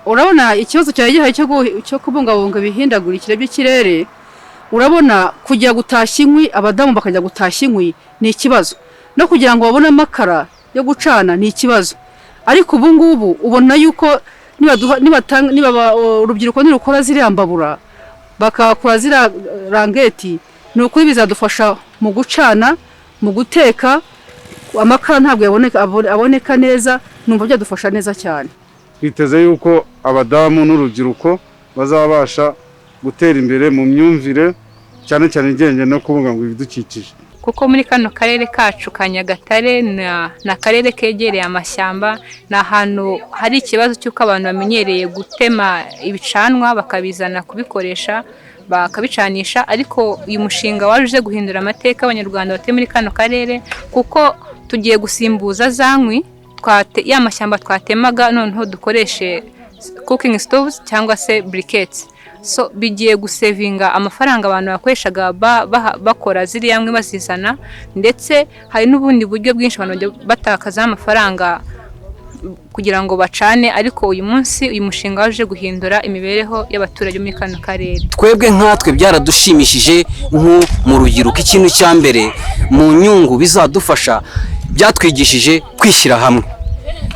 urabona ikibazo cyaje gihaye cyo kubungabunga ibihindagurikire by'ikirere. Urabona kujya gutashya inkwi, abadamu bakajya gutashya inkwi ni ikibazo, no kugira ngo babone amakara yo gucana ni ikibazo. Ariko ubu ngubu ubona yuko niba urubyiruko nirukora ziriya mbabura bakakora ziriya rangeti, ni ukuri bizadufasha mu gucana, mu guteka. Amakara ntabwo aboneka neza, numva byadufasha neza cyane. Twiteze yuko abadamu n'urubyiruko bazabasha gutera imbere mu myumvire, cyane cyane igendanye no kubungabunga ibidukikije. Kuko muri kano karere kacu ka Nyagatare na karere kegereye amashyamba, na ahantu hari ikibazo cy'uko abantu bamenyereye gutema ibicanwa bakabizana kubikoresha bakabicanisha. Ariko uyu mushinga waje guhindura amateka abanyarwanda batuye muri kano karere, kuko tugiye gusimbuza za nkwi ya mashyamba twatemaga, noneho dukoreshe cooking stoves cyangwa se briquettes. So bigiye gusevinga amafaranga abantu bakoreshaga bakora ziriya nkwi bazizana, ndetse hari n'ubundi buryo bwinshi abantu batakaza amafaranga kugira ngo bacane. Ariko uyu munsi uyu mushinga waje guhindura imibereho y'abaturage muri kano karere. Twebwe nkatwe byaradushimishije nko mu rubyiruko. Ikintu cya mbere mu nyungu bizadufasha, byatwigishije kwishyira hamwe.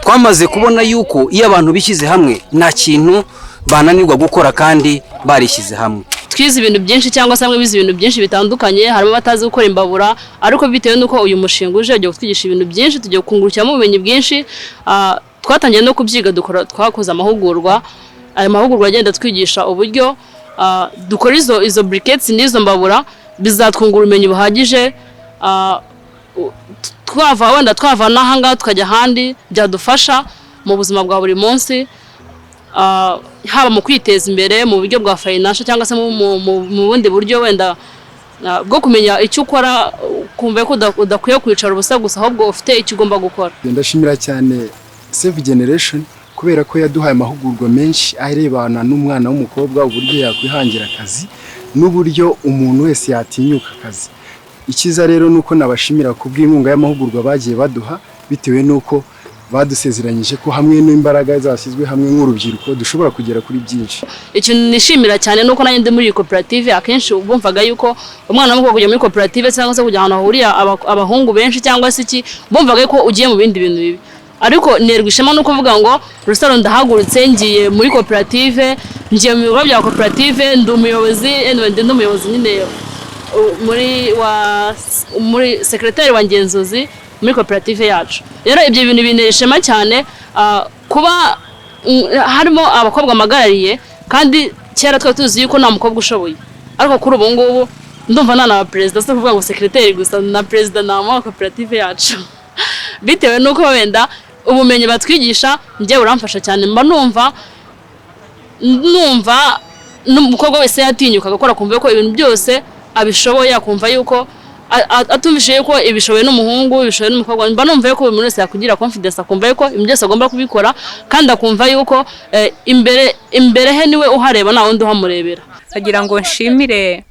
Twamaze kubona yuko iyo abantu bishyize hamwe nta kintu bananirwa gukora kandi barishyize hamwe. Twize ibintu byinshi cyangwa se hamwe bize ibintu byinshi bitandukanye, harimo batazi gukora imbabura, ariko bitewe nuko uyu mushinga uje ugiye kutwigisha ibintu byinshi, tugiye kungurukiramo ubumenyi bwinshi. Twatangiye no kubyiga, twakoze amahugurwa. Ayo mahugurwa agenda twigisha uburyo dukora izo briquettes n'izo mbabura, bizatwungura ubumenyi buhagije. Twava n'ahangaha tukajya ahandi, byadufasha mu buzima bwa buri munsi, haba mu kwiteza imbere mu buryo bwa financial cyangwa se mu bundi buryo wenda bwo kumenya icyo ukora, kumva ko udakwiye kwicara ubusa gusa, ahubwo ufite icyo ugomba gukora. Ndashimira cyane Save Generation kubera ko yaduhaye amahugurwa menshi arebana n'umwana w'umukobwa, uburyo yakwihangira akazi n'uburyo umuntu wese yatinyuka akazi. Ikiza rero nuko nabashimira kubw'inkunga y'amahugurwa bagiye baduha, bitewe nuko badusezeranyije ko hamwe n'imbaraga zashyizwe hamwe nk'urubyiruko dushobora kugera kuri byinshi. Ikintu nishimira cyane nuko nanjye ndi muri koperative. Akenshi bumvaga yuko umwana w'umukobwa kujya muri koperative cyangwa se kujya ahantu hahuriye abahungu benshi cyangwa se iki, bumvaga ko ugiye mu bindi bintu bibi. Ariko nerwa ishema no kuvuga ngo Rusaro ndahagurutse ngiye muri koperative, ngiye mu bigo bya koperative, ndi umuyobozi nyine muri secretary wa ngenzuzi muri koperative yacu. Rero ibyo bintu bineshema cyane, kuba harimo abakobwa magarariye, kandi kera twa tuzi yuko nta mukobwa ushoboye. Ariko kuri ubu ngubu ndumva nana president, se kuvuga ngo secretary gusa, na president na koperative yacu. Bitewe nuko wenda ubumenyi batwigisha njye uramfasha cyane, mba numva n'umukobwa wese yatinyuka gukora, kumva ko ibintu byose abishoboye, akumva yuko atumvishe yuko ibishoboye n'umuhungu, ibishoboye n'umukobwa. Mba numva yuko buri muntu wese yakugira confidence, akumva yuko ibintu byose agomba kubikora, kandi akumva yuko imbere he niwe uhareba, nta wundi uhamurebera. Agira ngo nshimire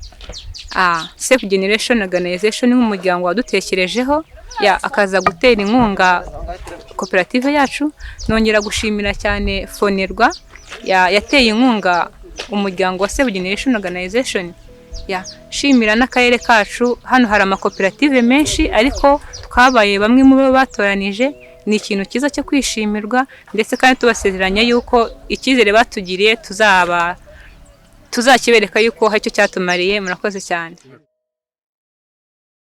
Save Generation Organization nk'umuryango wadutekerejeho akaza gutera inkunga koperative yacu. Nongera gushimira cyane Fonerwa yateye inkunga umuryango wa Save Generation Organization. Shimira n'akarere kacu, hano hari amakoperative menshi, ariko twabaye bamwe mu bo batoranije. Ni ikintu cyiza cyo kwishimirwa, ndetse kandi tubasezeranya yuko icyizere batugiriye tuzakibereka yuko hari icyo cyatumariye. Murakoze cyane.